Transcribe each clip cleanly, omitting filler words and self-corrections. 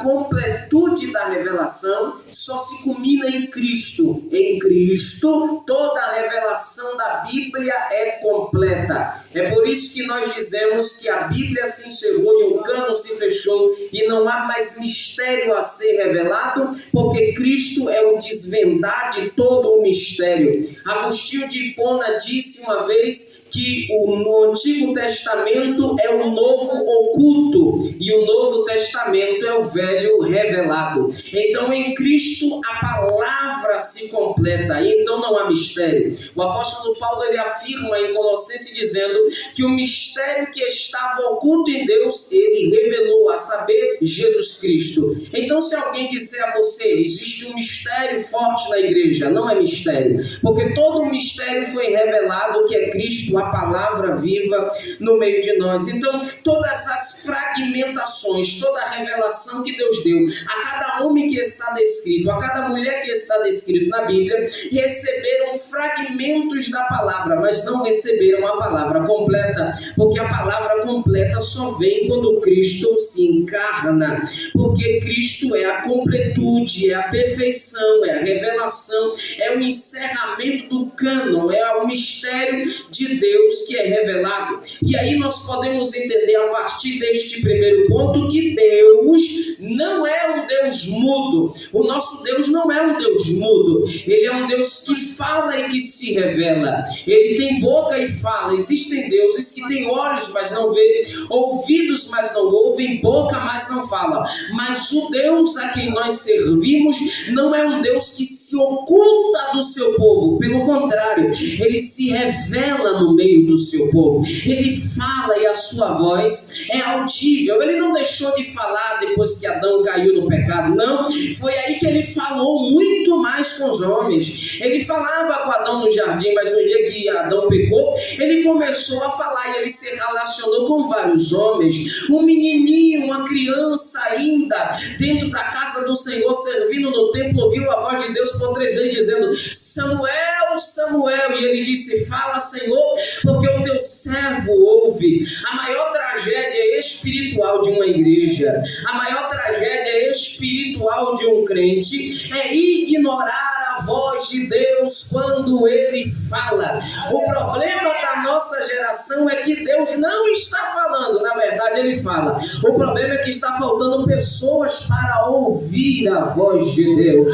completude da revelação só se culmina em Cristo. Em Cristo, toda a revelação da Bíblia é completa. É por isso que nós dizemos que a Bíblia se encerrou e o cano se fechou e não há mais mistério a ser revelado, porque Cristo é o desvendar de todo o mistério. Agostinho de Hipona disse uma vez que no Antigo Testamento é o Novo oculto e o Novo Testamento é o Velho revelado. Então em Cristo a palavra se completa, e então não há mistério. O apóstolo Paulo ele afirma em Colossenses dizendo que o mistério que estava oculto em Deus, ele revelou, a saber, Jesus Cristo. Então se alguém disser a você, existe um mistério forte na igreja, não é mistério, porque todo o mistério foi revelado, que é Cristo, a palavra viva no meio de nós. Então todas as fragmentações, toda a revelação que Deus deu a cada homem que está descrito, a cada mulher que está descrito na Bíblia, receberam fragmentos da palavra, mas não receberam a palavra completa, porque a palavra completa só vem quando Cristo se encarna, porque Cristo é a completude, é a perfeição, é a revelação, é o encerramento do cânon, é o mistério de Deus que é revelado. E aí nós podemos entender a partir deste primeiro ponto que Deus não é um Deus mudo. O nosso Deus não é um Deus mudo. Ele é um Deus que fala e que se revela. Ele tem boca e fala. Existem deuses que têm olhos, mas não vê, ouvidos, mas não ouvem, boca, mas não fala. Mas o Deus a quem nós servimos não é um Deus que se oculta do seu povo. Pelo contrário, ele se revela no meio do seu povo. Ele fala e a sua voz é audível. Ele não deixou de falar depois que Adão caiu no pecado, não. Foi aí que ele falou muito mais com os homens. Ele falava com Adão no jardim, mas no dia que Adão pecou, ele começou a falar e ele se relacionou com vários homens. Um menininho, uma criança ainda, dentro da casa do Senhor, servindo no templo, ouviu a voz de Deus por 3 vezes dizendo: Samuel, Samuel. E ele disse: fala, Senhor, porque o teu servo ouve. A maior tragédia espiritual de uma igreja, a maior tragédia espiritual de um crente é ignorar a voz de Deus quando ele fala. O problema da nossa geração é que Deus não está falando, na verdade ele fala. O problema é que está faltando pessoas para ouvir a voz de Deus.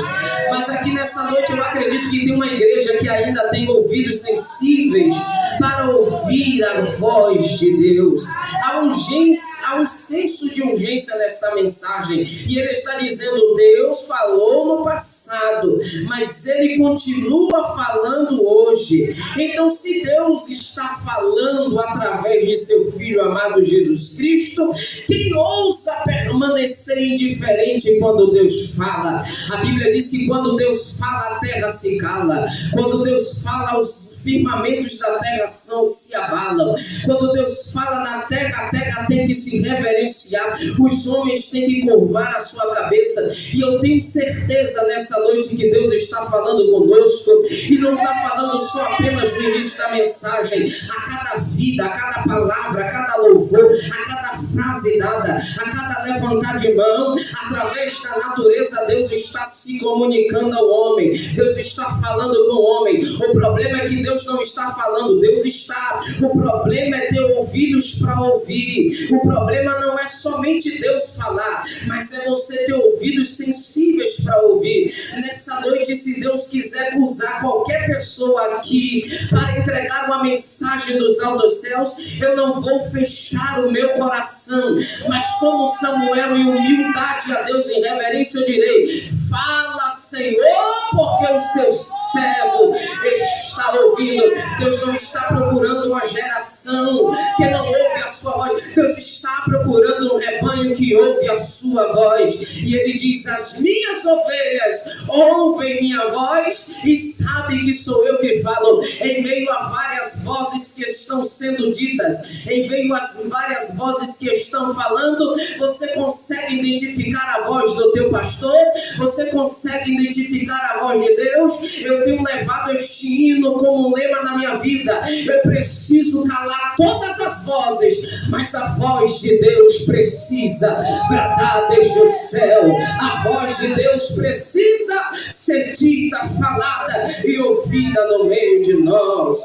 Mas aqui nessa noite eu acredito que tem uma igreja que ainda tem ouvidos sensíveis para ouvir a voz de Deus. Há um senso de urgência nessa mensagem, e ele está dizendo: Deus falou no passado, mas ele continua falando hoje. Então, se Deus está falando através de seu Filho amado Jesus Cristo, quem ousa permanecer indiferente quando Deus fala? A Bíblia diz que quando Deus fala, a terra se cala. Quando Deus fala, os firmamentos da terra se abalam. Quando Deus fala na terra, a terra tem que se reverenciar. Os homens têm que curvar a sua cabeça. E eu tenho certeza nessa noite que Deus está falando conosco, e não está falando só apenas no início da mensagem. A cada vida, a cada palavra, a cada louvor, a cada frase dada, a cada levantar de mão, através da natureza, Deus está se comunicando ao homem. Deus está falando com o homem. O problema é que Deus não está falando, Deus está. O problema é ter ouvidos para ouvir. O problema não é somente Deus falar, mas é você ter ouvidos sensíveis para ouvir. Nessa noite, se Deus quiser usar qualquer pessoa aqui para entregar uma mensagem dos altos céus, eu não vou fechar o meu coração, mas como Samuel, em humildade a Deus, em reverência, eu direi: fala, Senhor, porque o teu servo está ouvindo. Deus não está procurando uma geração que não ouve a sua voz. Deus está procurando um rebanho que ouve a sua voz. E ele diz: as minhas ovelhas ouvem minha voz e sabem que sou eu que falo. Em meio a várias vozes que estão sendo ditas, em meio às várias vozes que estão falando, você consegue identificar a voz do teu pastor? Você consegue identificar a voz de Deus? Eu tenho levado este hino colocando como lema na minha vida: eu preciso calar todas as vozes, mas a voz de Deus precisa bradar desde o céu. A voz de Deus precisa ser dita, falada e ouvida no meio de nós.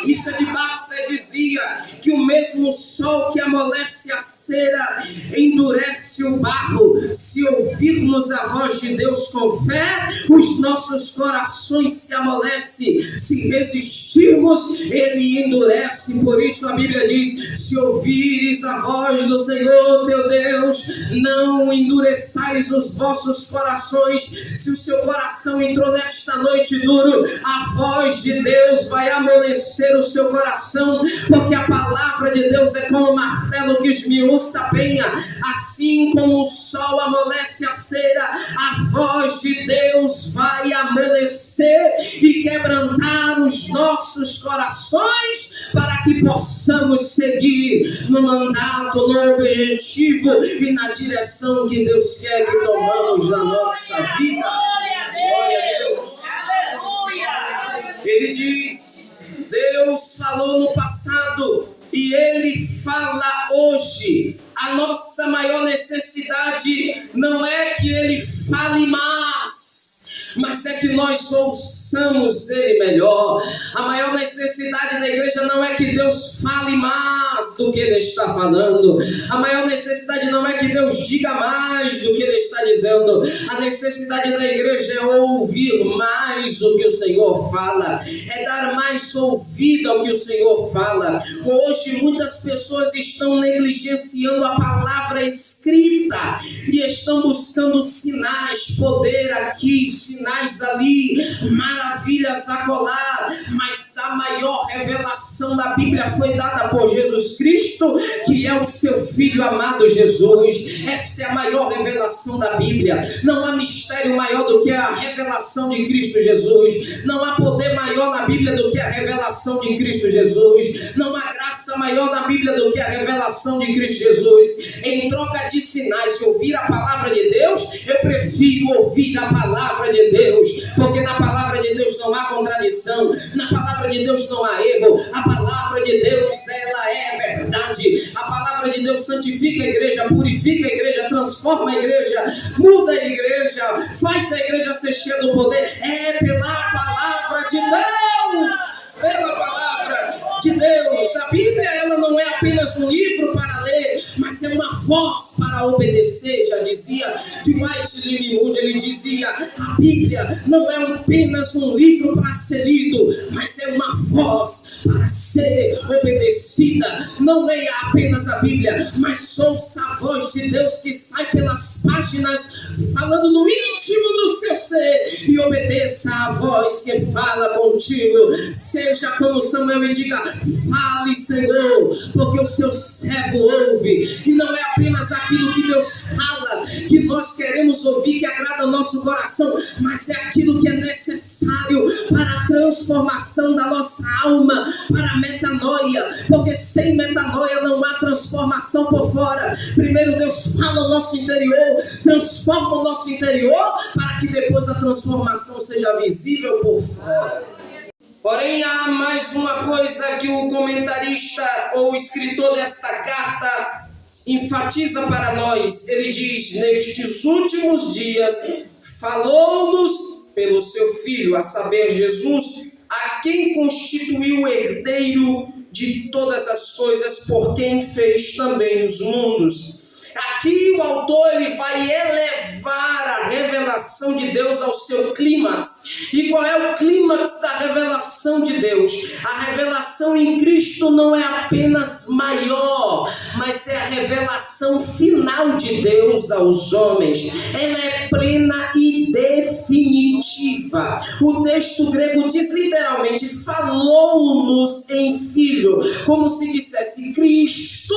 Richard Baxter dizia que o mesmo sol que amolece a cera endurece o barro. Se ouvirmos a voz de Deus com fé, os nossos corações se amolecem. Se resistirmos, Ele endurece. Por isso a Bíblia diz: se ouvires a voz do Senhor teu Deus, não endureçais os vossos corações. Se o seu coração entrou nesta noite duro, a voz de Deus vai amolecer o seu coração, porque a palavra de Deus é como um martelo que esmiuça a penha. Assim como o sol amolece a cera, a voz de Deus vai amolecer e quebrantar os nossos corações, para que possamos seguir no mandato, no objetivo e na direção que Deus quer que tomamos na nossa vida. Glória a Deus. Ele diz: Deus falou no passado e Ele fala hoje. A nossa maior necessidade não é que Ele fale mais, mas é que nós ouçamos Ele melhor. A maior necessidade da igreja não é que Deus fale mais do que Ele está falando. A maior necessidade não é que Deus diga mais do que Ele está dizendo. A necessidade da igreja é ouvir mais o que o Senhor fala, é dar mais ouvido ao que o Senhor fala. Hoje muitas pessoas estão negligenciando a palavra escrita e estão buscando sinais, poder aqui, sinais ali, maravilhas acolá, mas a maior revelação da Bíblia foi dada por Jesus Cristo, que é o seu Filho amado Jesus. Esta é a maior revelação da Bíblia. Não há mistério maior do que a revelação de Cristo Jesus. Não há poder maior na Bíblia do que a revelação de Cristo Jesus. Não há graça maior na Bíblia do que a revelação de Cristo Jesus. Em troca de sinais, se ouvir a palavra de Deus, eu prefiro ouvir a palavra de Deus, porque na palavra de Deus não há contradição, na palavra de Deus não há erro. A palavra de Deus, ela é verdade. A palavra de Deus santifica a igreja, purifica a igreja, transforma a igreja, muda a igreja, faz a igreja ser cheia do poder. É pela palavra de Deus, pela palavra de Deus. A Bíblia, ela não é apenas um livro para ler, mas é uma voz para obedecer. Já dizia Dwight Moody, ele dizia: a Bíblia não é apenas um livro para ser lido, mas é uma voz para ser obedecida. Não leia apenas a Bíblia, mas ouça a voz de Deus que sai pelas páginas, falando no íntimo do seu ser, e obedeça a voz que fala contigo. Seja como Samuel e diga: fale, Senhor, porque o seu servo ouve. E não é apenas aquilo que Deus fala que nós queremos ouvir, que agrada o nosso coração, mas é aquilo que é necessário para a transformação da nossa alma, para a metanoia, porque sem metanoia não há transformação por fora. Primeiro Deus fala o nosso interior, transforma o nosso interior, para que depois a transformação seja visível por fora. Porém, há mais uma coisa que o comentarista ou escritor desta carta enfatiza para nós. Ele diz: nestes últimos dias falou-nos pelo seu Filho, a saber, Jesus, a quem constituiu o herdeiro de todas as coisas, por quem fez também os mundos. Aqui o autor ele vai elevar a revelação de Deus ao seu clímax. E qual é o clímax da revelação de Deus? A revelação em Cristo não é apenas maior, mas é a revelação final de Deus aos homens. Ela é plena e definitiva. O texto grego diz literalmente: falou-nos em Filho, como se dissesse, Cristo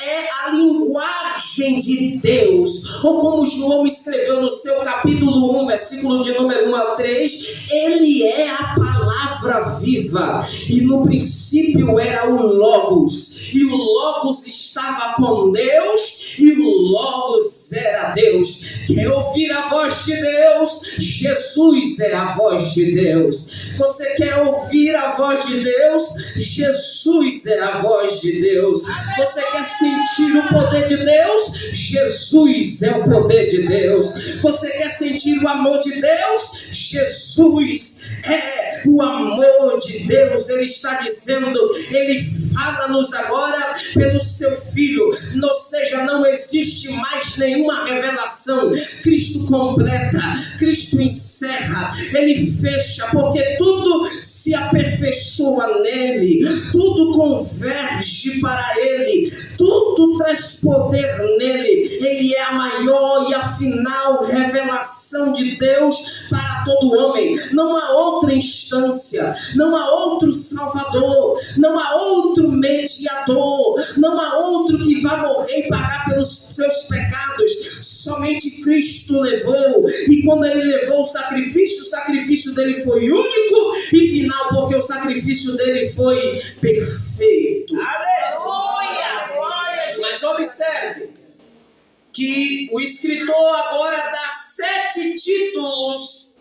é a linguagem de Deus, ou como João escreveu no seu capítulo 1, versículo de número 1 ao 3, ele é a palavra viva, e no princípio era o Logos, e o Logos estava com Deus, e o Logos era Deus. Quer ouvir a voz de Deus? Jesus é a voz de Deus. Você quer ouvir a voz de Deus? Jesus é a voz de Deus. Você quer sentir o poder de Deus? Jesus é o poder de Deus. Você quer sentir o amor de Deus? Jesus é o amor de Deus. Ele está dizendo, ele fala-nos agora pelo seu Filho. Ou seja, não existe mais nenhuma revelação. Cristo completa, Cristo encerra, ele fecha, porque tudo se aperfeiçoa nele, tudo converge para ele, tudo traz poder nele. Ele é a maior e a final revelação de Deus para todo homem. Não há outra instância, não há outro Salvador, não há outro mediador, não há outro que vá morrer e pagar pelos seus pecados. Somente Cristo levou, e quando ele levou o sacrifício dele foi único e final, porque o sacrifício dele foi perfeito. Aleluia! Mas observe que o escritor agora dá 7 títulos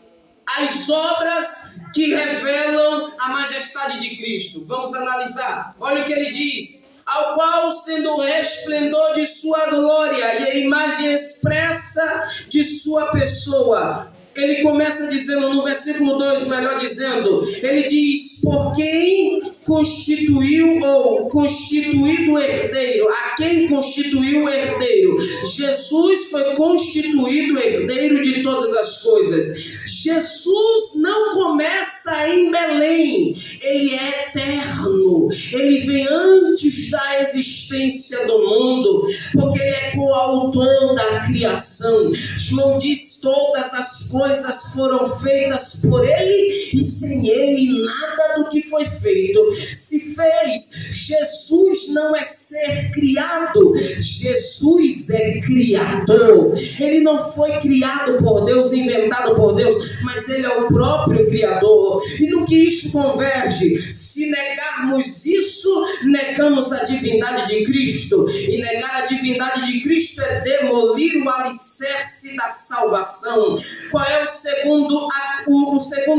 às obras que revelam a majestade de Cristo. Vamos analisar. Olha o que ele diz: ao qual, sendo o resplendor de sua glória e a imagem expressa de sua pessoa. Ele começa dizendo no versículo 2, melhor dizendo, ele diz, por quem constituiu ou constituído herdeiro. A quem constituiu o herdeiro? Jesus foi constituído herdeiro de todas as coisas. Jesus não começa em Belém, ele é eterno, ele vem antes da existência do mundo, porque ele é coautor da criação. João diz, todas as coisas foram feitas por ele, e sem ele nada do que foi feito se fez. Jesus não é ser criado, Jesus é criador. Ele não foi criado por Deus, inventado por Deus, mas ele é o próprio Criador. E no que isso converge? Se negarmos isso, negamos a divindade de Cristo. E negar a divindade de Cristo é demolir o alicerce da salvação. Qual é o segundo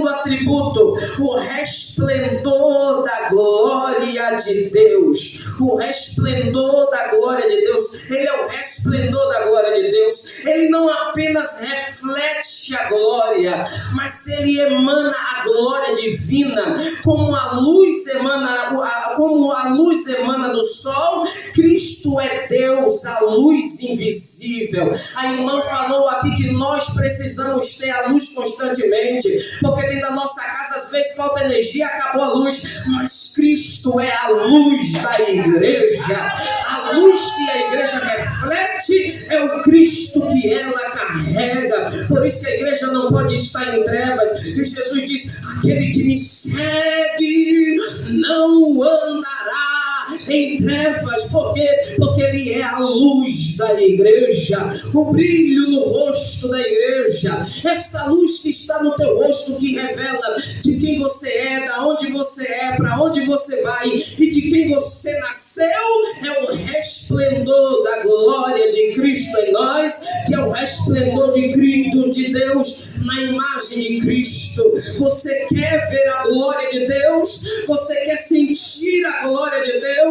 atributo? O resplendor da glória de Deus. O resplendor da glória de Deus. Ele é o resplendor da glória de Deus. Ele não apenas reflete a glória, mas ele emana a glória divina, como a luz emana do sol. Cristo é Deus, a luz invisível. A irmã falou aqui que nós precisamos ter a luz constantemente, porque dentro da nossa casa às vezes falta energia, acabou a luz, mas Cristo é a luz da igreja. A luz que a igreja reflete é o Cristo que ela carrega. Por isso que a igreja não pode estar em trevas. E Jesus diz, aquele que me segue não andará em trevas, porque ele é a luz da igreja, o brilho no rosto da igreja. Esta luz que está no teu rosto, que revela de quem você é, da onde você é, para onde você vai e de quem você nasceu, é o resplendor da glória de Cristo em nós, que é o resplendor de Cristo, de Deus na imagem de Cristo. Você quer ver a glória de Deus? Você quer sentir a glória de Deus?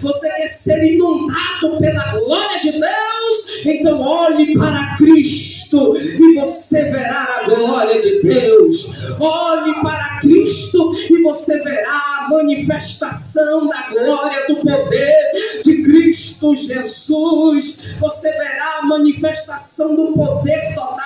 Você quer ser inundado pela glória de Deus? Então olhe para Cristo e você verá a glória de Deus. Olhe para Cristo e você verá a manifestação da glória do poder de Cristo Jesus. Você verá a manifestação do poder total.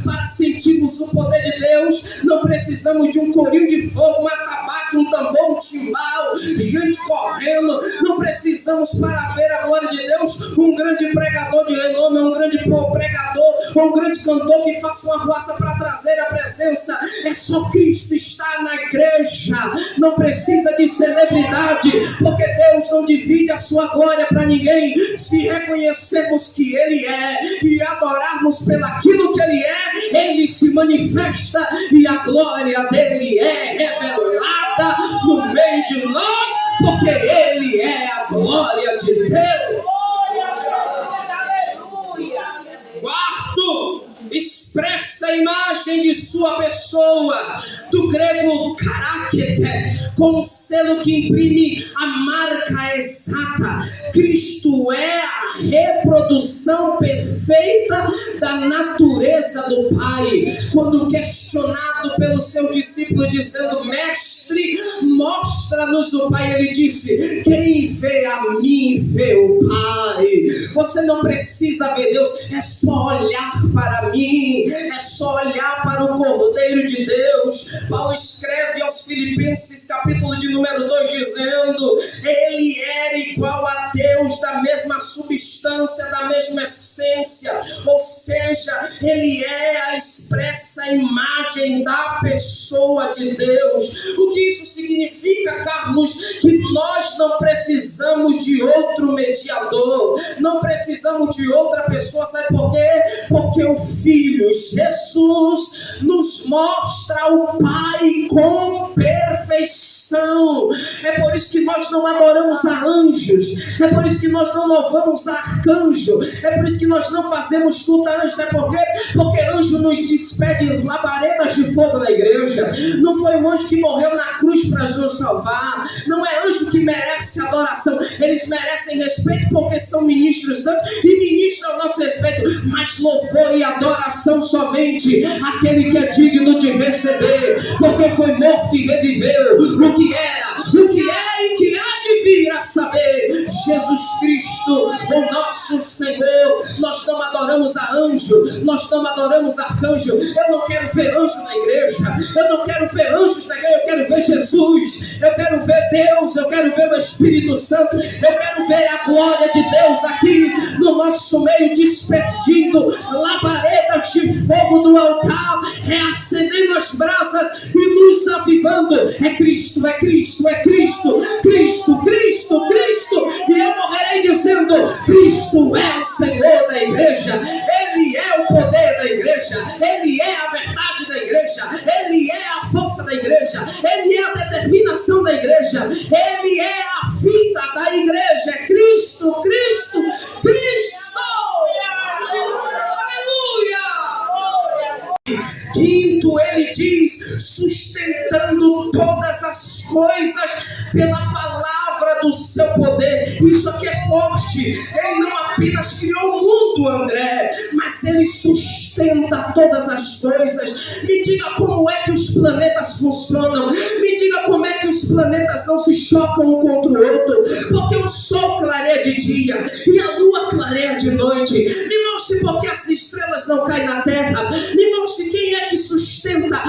Para sentirmos o poder de Deus, não precisamos de um corinho de fogo, um atabaque, um tambor, um timbal, gente correndo. Não precisamos, para ver a glória de Deus, um grande pregador de renome, um grande pregador, um grande cantor que faça uma arruaça para trazer a presença. É só Cristo estar na igreja. Não precisa de celebridade, porque Deus não divide a sua glória para ninguém. Se reconhecermos que Ele é e adorarmos pelaquilo que Ele é, Ele se manifesta e a glória dele é revelada no meio de nós, porque Ele é a glória de Deus. expressa a imagem de sua pessoa, do grego carácter, com o selo que imprime a marca exata. Cristo é a reprodução perfeita da natureza do Pai. Quando questionado pelo seu discípulo, dizendo: Mestre, mostra-nos o Pai, ele disse: quem vê a mim, vê o Pai. Você não precisa ver Deus, é só olhar para mim, é só olhar para o Cordeiro de Deus. Paulo escreve aos Filipenses, capítulo de número 2, dizendo: ele era igual a Deus, da mesma substância, da mesma essência, ou seja, ele é a expressa imagem da pessoa de Deus. O que isso significa, Carlos? Que nós não precisamos de outro mediador, não precisamos de outra pessoa. Sabe por quê? Porque o Filho Jesus nos mostra o Pai com perfeição. É por isso que nós não adoramos a anjos, é por isso que nós não louvamos a arcanjo, é por isso que nós não fazemos culto a anjos. Sabe por quê? Porque anjo nos despede labaredas de fogo na igreja. Não foi o anjo que morreu na cruz para nos salvar, não é anjo que merece adoração. Eles merecem respeito porque são ministros santos e ministram ao nosso respeito, mas louvor e adoração somente aquele que é digno de receber, porque foi morto e reviveu. O que era, o que é e que há de vir a saber, Jesus Cristo, o nosso Senhor. Nós não adoramos a anjo, nós não adoramos arcanjo. Eu não quero ver anjo na igreja, eu não quero ver anjos na igreja, eu quero ver Jesus, eu quero ver Deus, eu quero ver o Espírito Santo, eu quero ver a glória de Deus aqui no nosso meio, despedindo labaredas de fogo do altar, reacendendo as brasas e nos avivando. É Cristo, é Cristo, é Cristo, Cristo, Cristo, Cristo. E eu morrerei dizendo: Cristo é o Senhor da igreja, Ele é o poder da igreja, Ele é a verdade da igreja, Ele é a força da igreja, Ele é a determinação da igreja, Ele é a vida da igreja. É Cristo, Cristo, Cristo. Aleluia! Quinto, ele diz: sustentando todas as coisas pela palavra do seu poder. Isso aqui é forte. Ele não apenas criou o mundo, André, mas ele sustenta todas as coisas. Me diga como é que os planetas funcionam. Me diga como é que os planetas não se chocam um contra o outro. Porque o sol clareia de dia e a lua clareia de noite. Me mostre porque as estrelas não caem na terra. Me mostre quem é que sustenta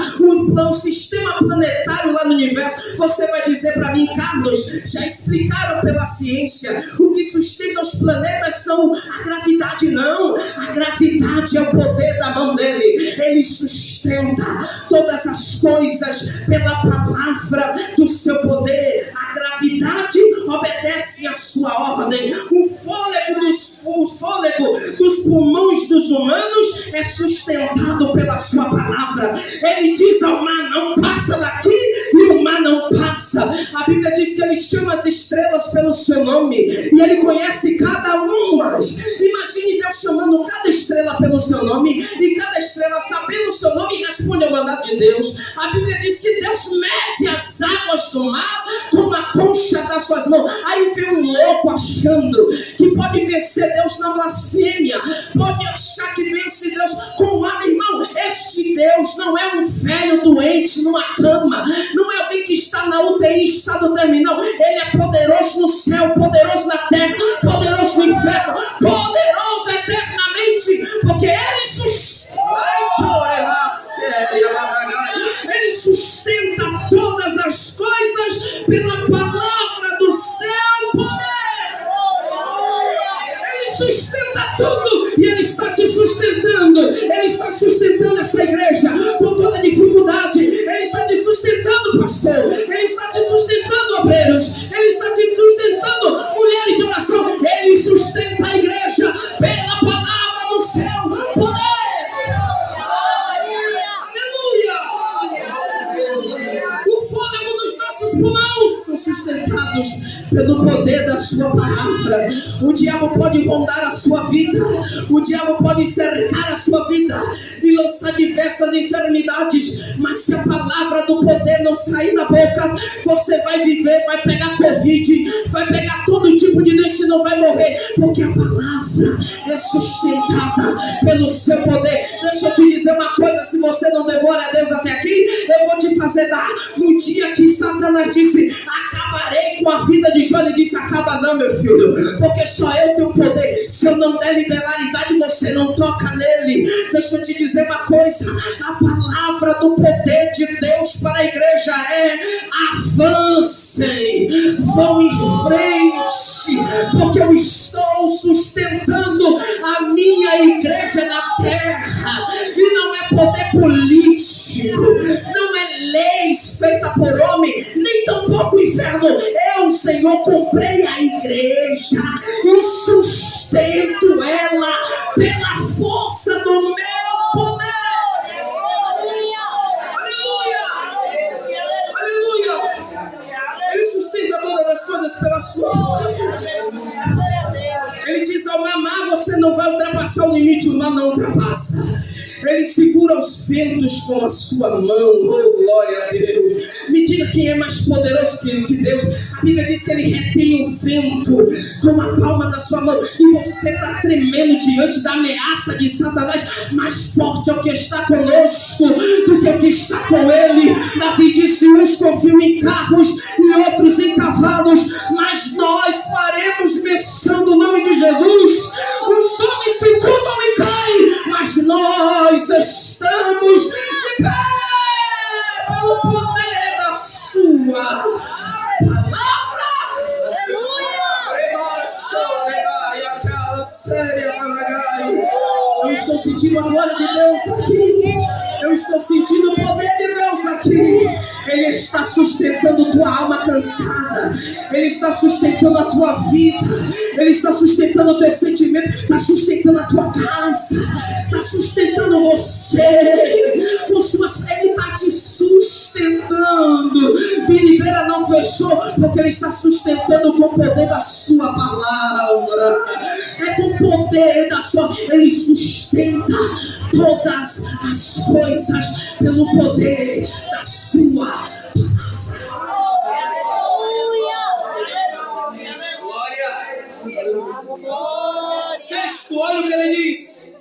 o sistema planetário lá no universo. Você vai dizer para mim: Carlos, já explicaram pela ciência, o que sustenta os planetas são a gravidade. Não, a gravidade é o poder da mão dele. Ele sustenta todas as coisas pela palavra do seu poder. A gravidade obedece à sua ordem. O fôlego dos pulmões dos humanos é sustentado pela sua palavra. Ele diz ao mar: não passa daqui, e o mar não passa. A Bíblia diz que ele chama as estrelas pelo seu nome e ele conhece cada uma. Imagine Deus chamando cada estrela pelo seu nome e cada estrela sabendo o seu nome e responde ao mandado de Deus. A Bíblia diz que Deus mede as águas do mar com a concha das suas mãos. Aí vem um louco achando que pode vencer Deus na blasfêmia, pode achar que vence Deus com o meu irmão. Este Deus não é um velho doente numa cama, não é alguém que está na UTI, estado terminal. Ele é poderoso no céu, poderoso na terra, poderoso no inferno, poderoso eternamente, porque ele sustenta todas as coisas pela palavra do seu poder. Ele sustenta tudo e ele está te sustentando. Ele está sustentando essa igreja com toda dificuldade. Ele está te sustentando, pastor. Ele está te sustentando, obreiros. Ele está te sustentando, mulheres de oração. Ele sustenta a igreja pela palavra do seu poder. Aleluia! O fôlego dos nossos pulmões são sustentados pelo poder da sua palavra. O diabo pode rondar a sua vida, o diabo pode cercar a sua vida e lançar diversas enfermidades, mas se a palavra do poder não sair da boca, você vai viver, vai pegar Covid, vai pegar todo tipo de doença e não vai morrer, porque a palavra é sustentada pelo seu poder. Deixa eu te dizer uma coisa: se você não deu glória a Deus até aqui, eu vou te fazer dar. No dia que Satanás disse, acabarei com a vida de Jó, ele disse, acaba não, meu filho, porque só eu tenho poder. Se eu não der liberalidade, você não toca nele. Deixa eu te dizer uma coisa: a palavra do poder de Deus para a igreja é: avancem, vão em frente, porque eu estou sustentando a minha igreja na terra. E não é poder político, não é leis feitas por homem, nem tampouco o inferno. Eu, Senhor, comprei a igreja e sustento ela pela força do meu poder. Ele sustenta todas as coisas pela sua palavra. Ele diz: ao amar você não vai ultrapassar o limite, o mal não ultrapassa. Ele segura os ventos com a sua mão. Oh, glória a Deus. Me diga quem é mais poderoso que Deus. A Bíblia diz que ele retém o vento com a palma da sua mão. E você está tremendo diante da ameaça de Satanás. Mais forte é o que está conosco do que o que está com ele. Davi disse: uns confiam em carros e outros em cavalos, mas nós faremos menção do nome de Jesus. Os homens se curvam e caem, mas nós estamos de pé pelo poder da sua palavra. Eu estou sentindo a glória de Deus aqui. Eu estou sentindo o poder de Deus aqui. Ele está sustentando tua alma cansada. Ele está sustentando a tua vida. Ele está sustentando o teu sentimento. Está sustentando a tua casa. Está sustentando você. Ele está te sustentando. Biribeira não fechou, porque ele está sustentando com o poder da sua palavra. É com o poder da sua. Ele sustenta todas as coisas pelo poder da sua palavra. Glória. Sexto, olha o que ele diz: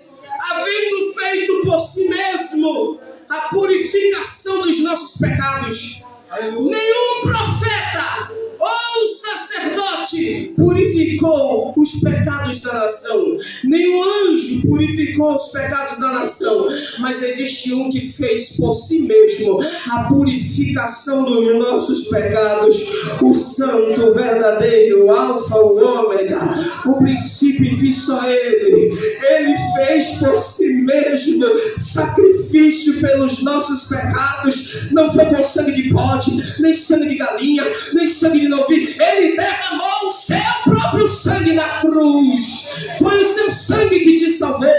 havendo feito por si mesmo a purificação dos nossos pecados, nenhum profeta ou sacerdote purificou os pecados da nação, nenhum anjo purificou os pecados da nação, mas existe um que fez por si mesmo a purificação dos nossos pecados, o santo, verdadeiro, alfa, o ômega, o princípio e fim, só ele fez por si mesmo sacrifício pelos nossos pecados. Não foi com sangue de bode, nem sangue de galinha, nem sangue de novilho. Ele derramou o seu próprio sangue na cruz. Foi o seu sangue que te salvou,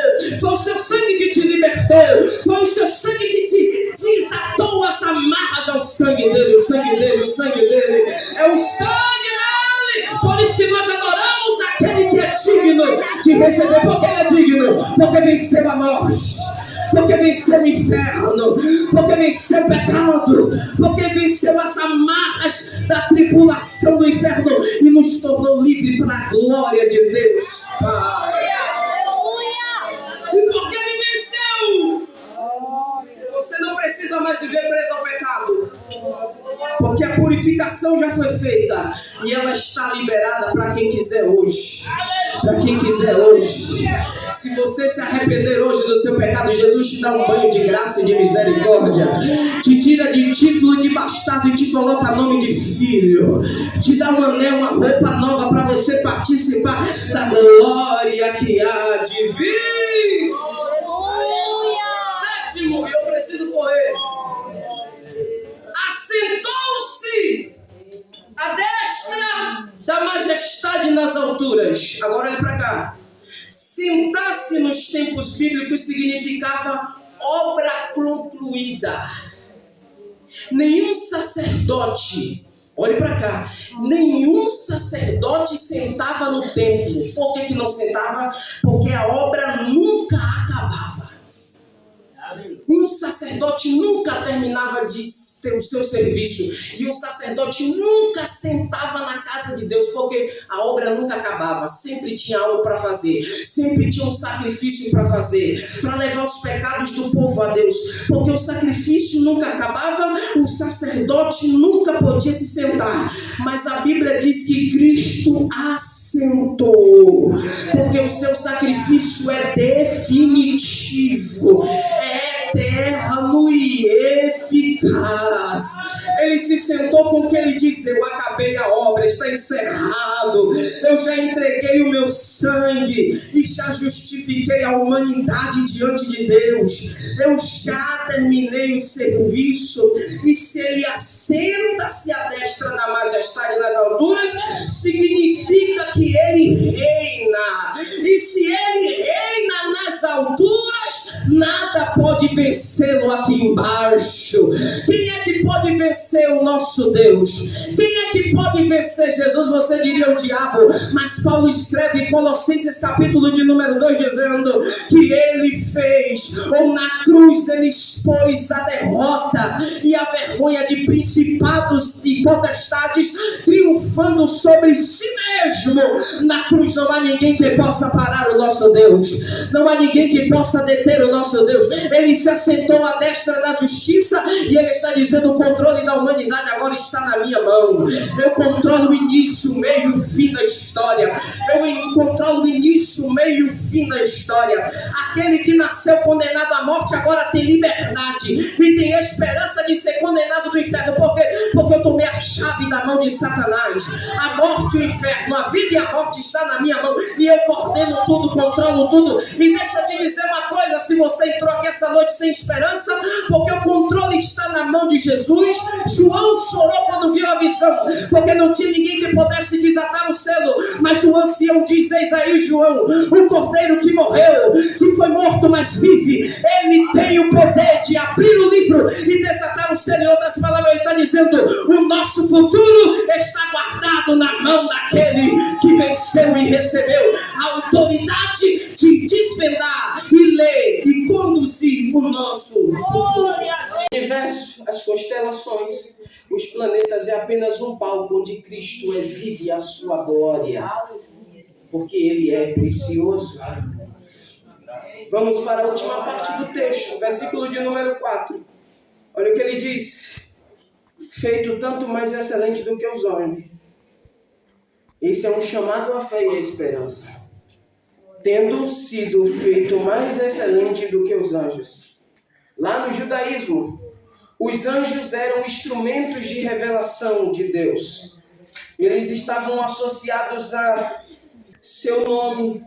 foi o seu sangue que te libertou, foi o seu sangue que te desatou as amarras ao sangue dele. O sangue dele, o sangue dele, é o sangue dele. Por isso que nós adoramos aquele que é digno de receber. Porque ele é digno, porque venceu a morte, porque venceu o inferno, porque venceu o pecado, porque venceu as amarras da tribulação do inferno e nos tornou livre para a glória de Deus Pai. E porque ele venceu, você não precisa mais viver preso ao pecado, porque a purificação já foi feita e ela está liberada para quem quiser hoje. Para quem quiser hoje. Se você se arrepender hoje do seu pecado, Jesus te dá um banho de graça e de misericórdia, te tira de título de bastardo e te coloca nome de filho, te dá um anel, uma roupa nova para você participar da glória que há de vir. Sétimo, eu preciso correr. Assentou-se à destra da majestade nas alturas. Agora olha para cá. Sentar-se nos tempos bíblicos significava obra concluída. Nenhum sacerdote Olhe para cá. Nenhum sacerdote sentava no templo. Por que não sentava? Porque a obra nunca acabava. Um sacerdote nunca terminava de ter o seu serviço. E um sacerdote nunca sentava na casa de Deus, porque a obra nunca acabava. Sempre tinha algo para fazer. Sempre tinha um sacrifício para fazer, para levar os pecados do povo a Deus. Porque o sacrifício nunca acabava, o sacerdote nunca podia se sentar. Mas a Bíblia diz que Cristo assentou. Porque o seu sacrifício é definitivo. É eterno e eficaz. Ele se sentou com o que ele disse: eu acabei a obra, está encerrado, eu já entreguei o meu sangue e já justifiquei a humanidade diante de Deus, eu já terminei o serviço. E se ele assenta-se à destra da majestade nas alturas, significa que ele reina. E se ele reina nas alturas, nada pode vencê-lo aqui embaixo. Quem é que pode vencer o nosso Deus? Quem é que pode vencer Jesus? Você diria o diabo, mas Paulo escreve em Colossenses capítulo de número 2 dizendo que ele fez, ou na cruz ele expôs a derrota e a vergonha de principados e potestades, triunfando sobre si mesmo. Na cruz não há ninguém que possa parar o nosso Deus, não há ninguém que possa deter o nosso Deus. Ele se assentou à destra da justiça e ele está dizendo: o controle da humanidade agora está na minha mão. Eu controlo o início, o meio e o fim da história. Eu controlo o início, o meio e o fim da história. Aquele que nasceu condenado à morte agora tem liberdade e tem esperança de ser condenado do inferno. Por quê? Porque eu tomei a chave da mão de Satanás. A morte e o inferno, a vida e a morte está na minha mão e eu coordeno tudo, controlo tudo. E deixa eu te dizer uma coisa: se você entrou aqui essa noite sem esperança, porque o controle está na mão de Jesus. João chorou quando viu a visão, porque não tinha ninguém que pudesse desatar o selo, mas o ancião diz: eis aí João, o cordeiro que morreu, que foi morto mas vive, ele tem o poder de abrir o livro e desatar o selo. Em outras palavras, ele está dizendo: o nosso futuro está guardado na mão daquele que venceu e recebeu a autoridade de desvendar e ler e conduzir o nosso futuro. O universo, as constelações, os planetas é apenas um palco onde Cristo exibe a sua glória, porque ele é precioso. Vamos para a última parte do texto, versículo de número 4. Olha o que ele diz: feito tanto mais excelente do que os homens. Esse é um chamado à fé e à esperança. Tendo sido feito mais excelente do que os anjos. Lá no judaísmo, os anjos eram instrumentos de revelação de Deus. Eles estavam associados a seu nome,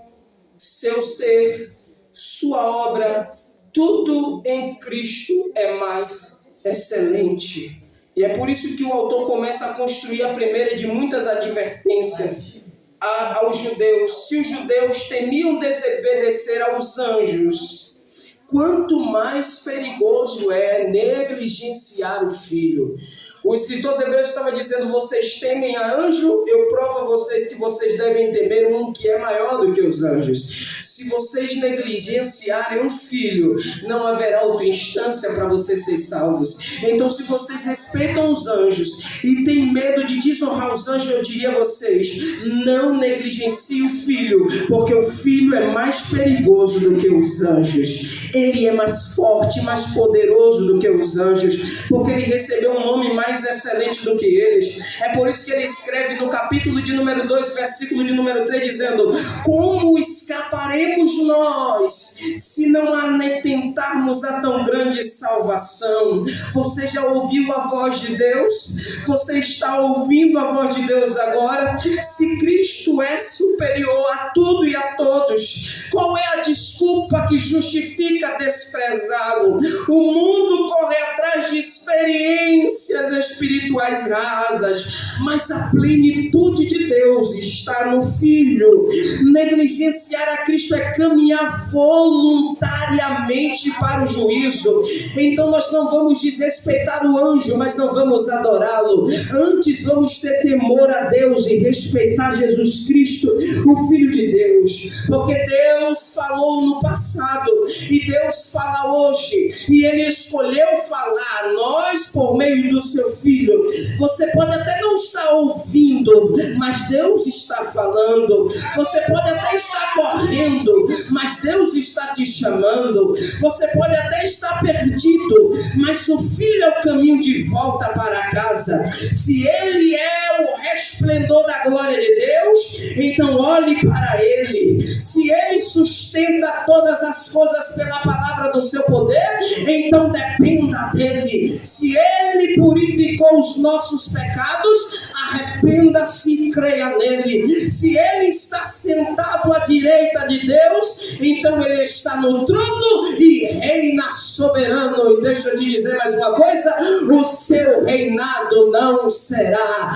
seu ser, sua obra. Tudo em Cristo é mais excelente. E é por isso que o autor começa a construir a primeira de muitas advertências aos judeus. Se os judeus temiam desobedecer aos anjos, quanto mais perigoso é negligenciar o filho. O escritor hebreu estava dizendo: vocês temem a anjo, eu provo a vocês que vocês devem temer um que é maior do que os anjos. Se vocês negligenciarem um filho, não haverá outra instância para vocês serem salvos. Então, se vocês respeitam os anjos e têm medo de desonrar os anjos, eu diria a vocês: não negligenciem o filho, porque o filho é mais perigoso do que os anjos. Ele é mais forte, mais poderoso do que os anjos, porque ele recebeu um nome mais excelente do que eles. É por isso que ele escreve no capítulo de número 2, versículo de número 3, dizendo: como escaparemos nós se não atentarmos a tão grande salvação? Você já ouviu a voz de Deus? Você está ouvindo a voz de Deus agora? Se Cristo é superior a tudo e a todos, qual é a desculpa que justifica desprezá-lo? O mundo corre atrás de experiências espirituais rasas, mas a plenitude de Deus está no Filho. Negligenciar a Cristo é caminhar voluntariamente necessariamente para o juízo. Então nós não vamos desrespeitar o anjo, mas não vamos adorá-lo. Antes vamos ter temor a Deus e respeitar Jesus Cristo, o Filho de Deus, porque Deus falou no passado e Deus fala hoje, e Ele escolheu falar a nós por meio do seu Filho. Você pode até não estar ouvindo, mas Deus está falando. Você pode até estar correndo, mas Deus está te chamando. Você pode até estar perdido, mas o Filho é o caminho de volta para casa. Se Ele é o resplendor da glória de Deus, então olhe para Ele. Se Ele sustenta todas as coisas pela palavra do seu poder, então dependa dEle. Se Ele purificou os nossos pecados, arrependa-se e creia nele. Se Ele está sentado à direita de Deus, então Ele está no trono e reina soberano. E deixa eu te dizer mais uma coisa: o seu reinado não será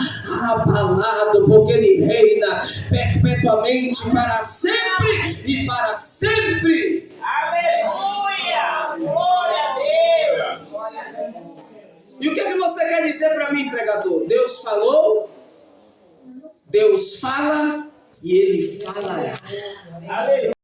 abalado, porque Ele reina perpetuamente, para sempre e para sempre. Aleluia! Glória a Deus! E o que é que você quer dizer para mim, pregador? Deus falou, Deus fala e Ele falará. Aleluia!